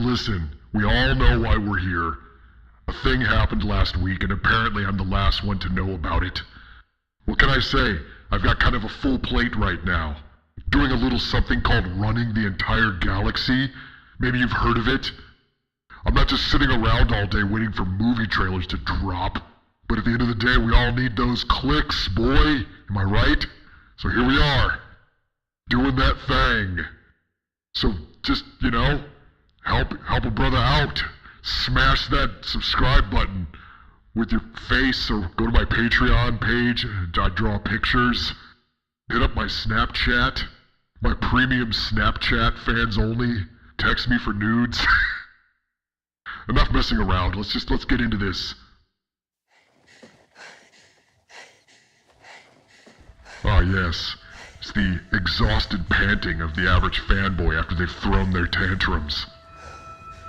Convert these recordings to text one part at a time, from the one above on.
listen. We all know why we're here. A thing happened last week, and apparently I'm the last one to know about it. What can I say? I've got kind of a full plate right now. Doing a little something called running the entire galaxy. Maybe you've heard of it. I'm not just sitting around all day waiting for movie trailers to drop. But at the end of the day, we all need those clicks, boy. Am I right? So here we are. Doing that thing. So just, help a brother out. Smash that subscribe button with your face, or go to my Patreon page. I draw pictures. Hit up my Snapchat. My premium Snapchat fans only. Text me for nudes. Enough messing around. Let's get into this. Ah, yes. It's the exhausted panting of the average fanboy after they've thrown their tantrums.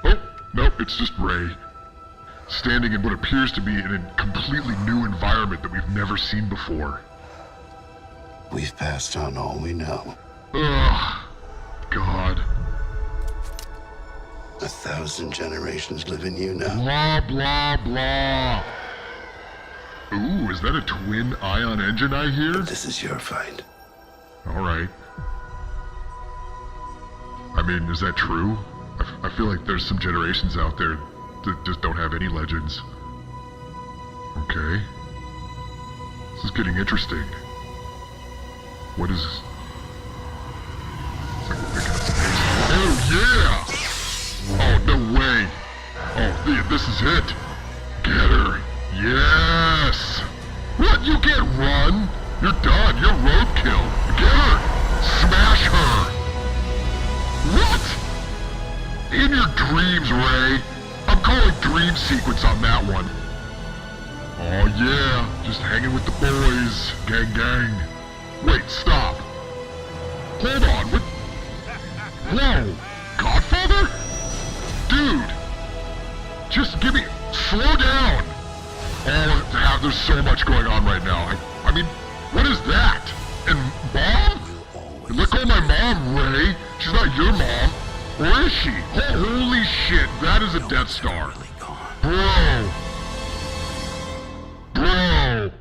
Oh, nope, it's just Ray. Standing in what appears to be in a completely new environment that we've never seen before. We've passed on all we know. Ugh. God. 1,000 generations live in you now. Blah, blah, blah. Ooh, is that a twin ion engine I hear? This is your fight. Alright. I mean, is that true? I feel like there's some generations out there that just don't have any legends. Okay. This is getting interesting. What is... Oh, yeah! Oh, no way! Oh, this is it! Get her! Yes! What? You can't run! You're done! You're roadkill! Get her! Smash her! What? In your dreams, Ray! I'm calling dream sequence on that one. Oh yeah, just hanging with the boys. Gang gang. Wait, stop. Hold on, what? Whoa! Godfather? Dude! Just give me... Slow down! Oh, there's so much going on right now. I mean, what is that? And Mom? Let go of my mom, Ray. She's not your mom. Where is she? Holy shit, that is a Death Star. Bro. Bro.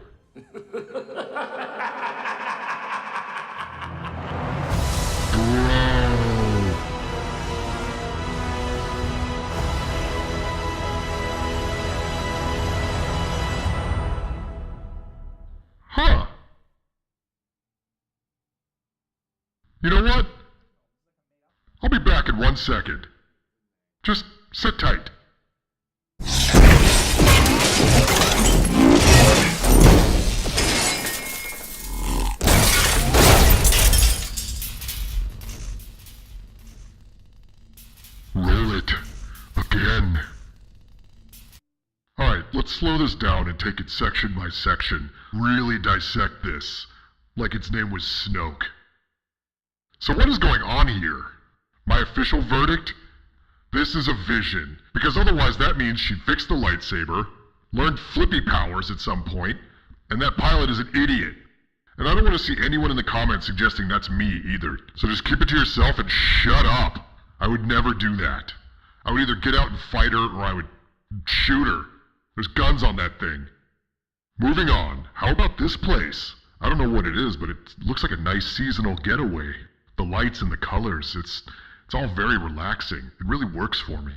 Huh. You know what? I'll be back in 1 second. Just sit tight. Roll it. Again. Alright, let's slow this down and take it section by section. Really dissect this. Like its name was Snoke. So what is going on here? My official verdict? This is a vision. Because otherwise that means she fixed the lightsaber, learned flippy powers at some point, and that pilot is an idiot. And I don't want to see anyone in the comments suggesting that's me either. So just keep it to yourself and shut up. I would never do that. I would either get out and fight her or I would shoot her. There's guns on that thing. Moving on. How about this place? I don't know what it is, but it looks like a nice seasonal getaway. The lights and the colors, it's all very relaxing. It really works for me.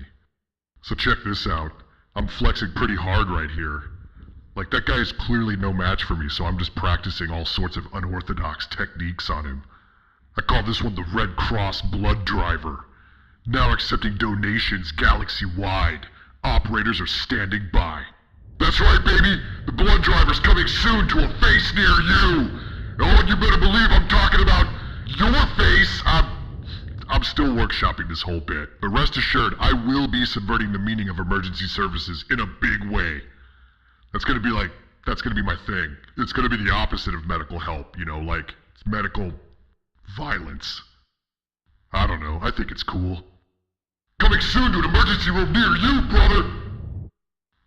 So check this out. I'm flexing pretty hard right here. Like, that guy is clearly no match for me, so I'm just practicing all sorts of unorthodox techniques on him. I call this one the Red Cross Blood Driver. Now accepting donations galaxy-wide. Operators are standing by. That's right, baby! The Blood Driver's coming soon to a face near you! Oh, and you better believe I'm talking about your face! I'm still workshopping this whole bit, but rest assured, I will be subverting the meaning of emergency services in a big way. That's gonna be my thing. It's gonna be the opposite of medical help, like it's medical violence. I don't know, I think it's cool. Coming soon to an emergency room near you, brother!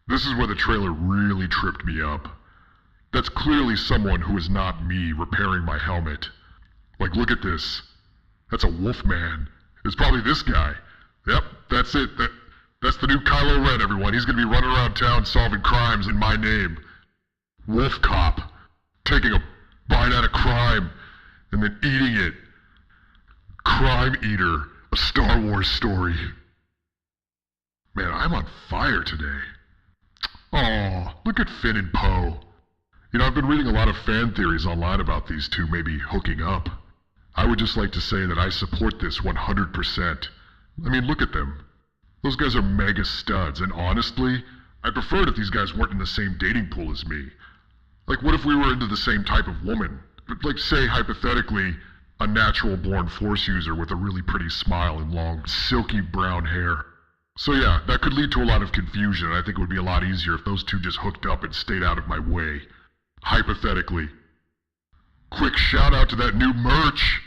This is where the trailer really tripped me up. That's clearly someone who is not me repairing my helmet. Like, look at this. That's a Wolfman. It's probably this guy. Yep, that's it. That's the new Kylo Ren, everyone. He's gonna be running around town solving crimes in my name. Wolf Cop. Taking a bite out of crime and then eating it. Crime Eater. A Star Wars story. Man, I'm on fire today. Aw, look at Finn and Poe. You know, I've been reading a lot of fan theories online about these two maybe hooking up. I would just like to say that I support this 100%. I mean, look at them. Those guys are mega studs, and honestly, I'd prefer it if these guys weren't in the same dating pool as me. Like, what if we were into the same type of woman? Like, say, hypothetically, a natural-born Force user with a really pretty smile and long, silky brown hair. So yeah, that could lead to a lot of confusion, and I think it would be a lot easier if those two just hooked up and stayed out of my way. Hypothetically. Quick shout out to that new merch!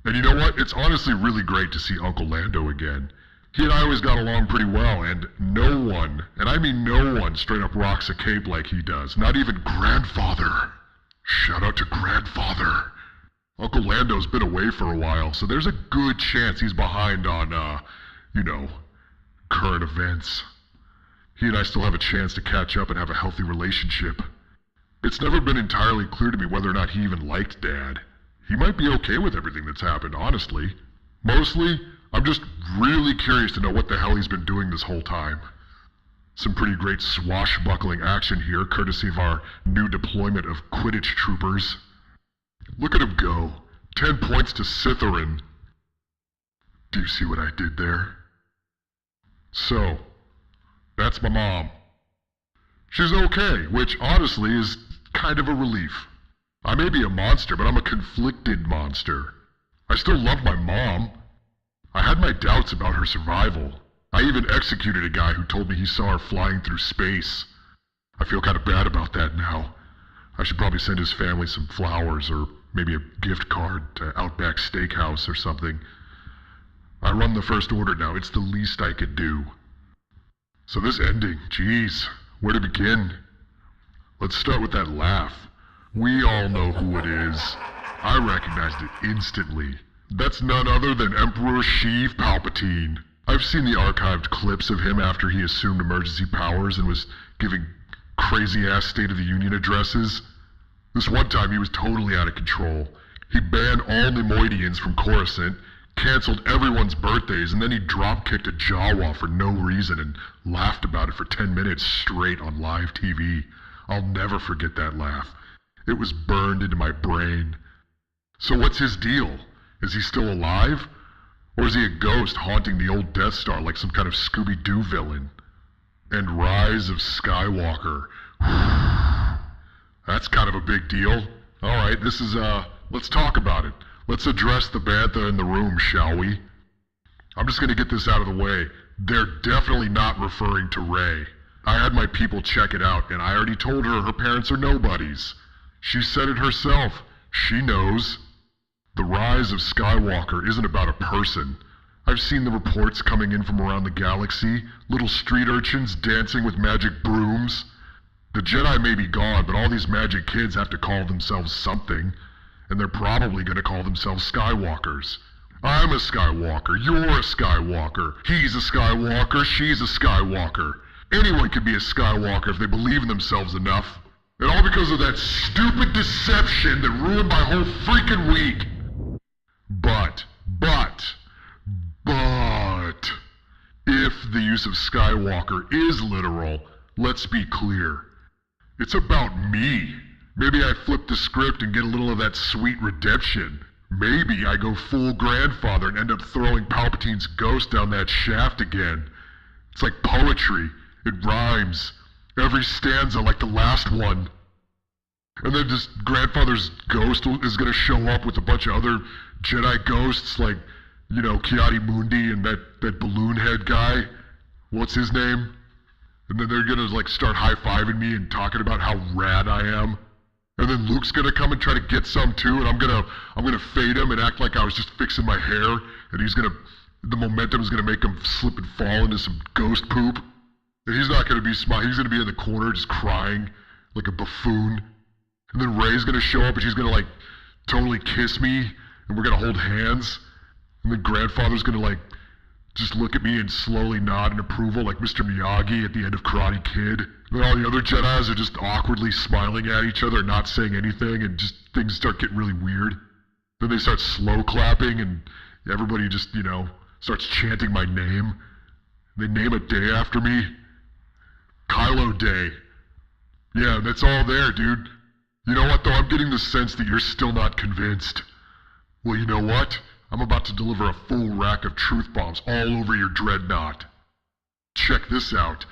And you know what? It's honestly really great to see Uncle Lando again. He and I always got along pretty well, and no one, and I mean no one, straight up rocks a cape like he does. Not even Grandfather. Shout out to Grandfather. Uncle Lando's been away for a while, so there's a good chance he's behind on, current events. He and I still have a chance to catch up and have a healthy relationship. It's never been entirely clear to me whether or not he even liked Dad. He might be okay with everything that's happened, honestly. Mostly, I'm just really curious to know what the hell he's been doing this whole time. Some pretty great swashbuckling action here, courtesy of our new deployment of Quidditch troopers. Look at him go. 10 points to Slytherin. Do you see what I did there? So, that's my mom. She's okay, which honestly is kind of a relief. I may be a monster, but I'm a conflicted monster. I still love my mom. I had my doubts about her survival. I even executed a guy who told me he saw her flying through space. I feel kind of bad about that now. I should probably send his family some flowers or maybe a gift card to Outback Steakhouse or something. I run the First Order now. It's the least I could do. So this ending, geez, where to begin? Let's start with that laugh. We all know who it is. I recognized it instantly. That's none other than Emperor Sheev Palpatine. I've seen the archived clips of him after he assumed emergency powers and was giving crazy-ass State of the Union addresses. This one time he was totally out of control. He banned all Nemoidians from Coruscant, canceled everyone's birthdays, and then he drop-kicked a Jawa for no reason and laughed about it for 10 minutes straight on live TV. I'll never forget that laugh. It was burned into my brain. So what's his deal? Is he still alive? Or is he a ghost haunting the old Death Star like some kind of Scooby-Doo villain? And Rise of Skywalker. That's kind of a big deal. Alright, let's talk about it. Let's address the bantha in the room, shall we? I'm just gonna get this out of the way. They're definitely not referring to Rey. I had my people check it out, and I already told her her parents are nobodies. She said it herself. She knows. The Rise of Skywalker isn't about a person. I've seen the reports coming in from around the galaxy, little street urchins dancing with magic brooms. The Jedi may be gone, but all these magic kids have to call themselves something, and they're probably gonna call themselves Skywalkers. I'm a Skywalker, you're a Skywalker, he's a Skywalker, she's a Skywalker. Anyone can be a Skywalker if they believe in themselves enough. And all because of that stupid deception that ruined my whole freaking week. But, if the use of Skywalker is literal, let's be clear. It's about me. Maybe I flip the script and get a little of that sweet redemption. Maybe I go full grandfather and end up throwing Palpatine's ghost down that shaft again. It's like poetry. It rhymes. Every stanza like the last one. And then just grandfather's ghost is gonna show up with a bunch of other Jedi ghosts like, Ki-Adi-Mundi and that balloon head guy. What's his name? And then they're gonna start high-fiving me and talking about how rad I am. And then Luke's gonna come and try to get some too, and I'm gonna fade him and act like I was just fixing my hair, and the momentum's gonna make him slip and fall into some ghost poop. And he's not gonna be smart. He's gonna be in the corner just crying like a buffoon. And then Rey's gonna show up and she's gonna totally kiss me and we're gonna hold hands. And then grandfather's gonna just look at me and slowly nod in approval like Mr. Miyagi at the end of Karate Kid. And all the other Jedis are just awkwardly smiling at each other, not saying anything, and just things start getting really weird. Then they start slow clapping, and everybody just, starts chanting my name. They name a day after me. Kylo Day. Yeah, that's all there, dude. You know what, though? I'm getting the sense that you're still not convinced. Well, you know what? I'm about to deliver a full rack of truth bombs all over your dreadnought. Check this out.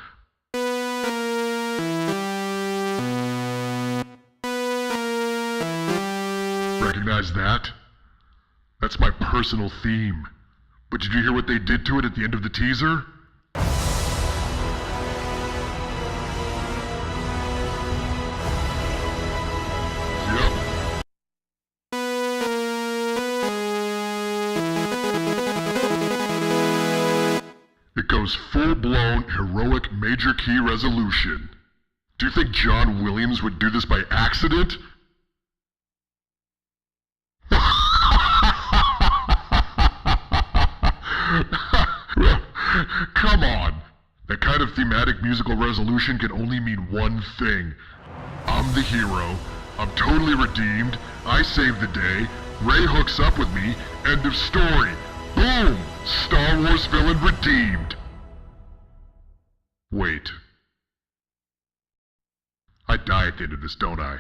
Recognize that? That's my personal theme. But did you hear what they did to it at the end of the teaser? It goes full-blown heroic major key resolution. Do you think John Williams would do this by accident? Come on. That kind of thematic musical resolution can only mean one thing. I'm the hero. I'm totally redeemed. I saved the day. Rey hooks up with me. End of story. Boom! Star Wars villain redeemed. Wait. I die at the end of this, don't I?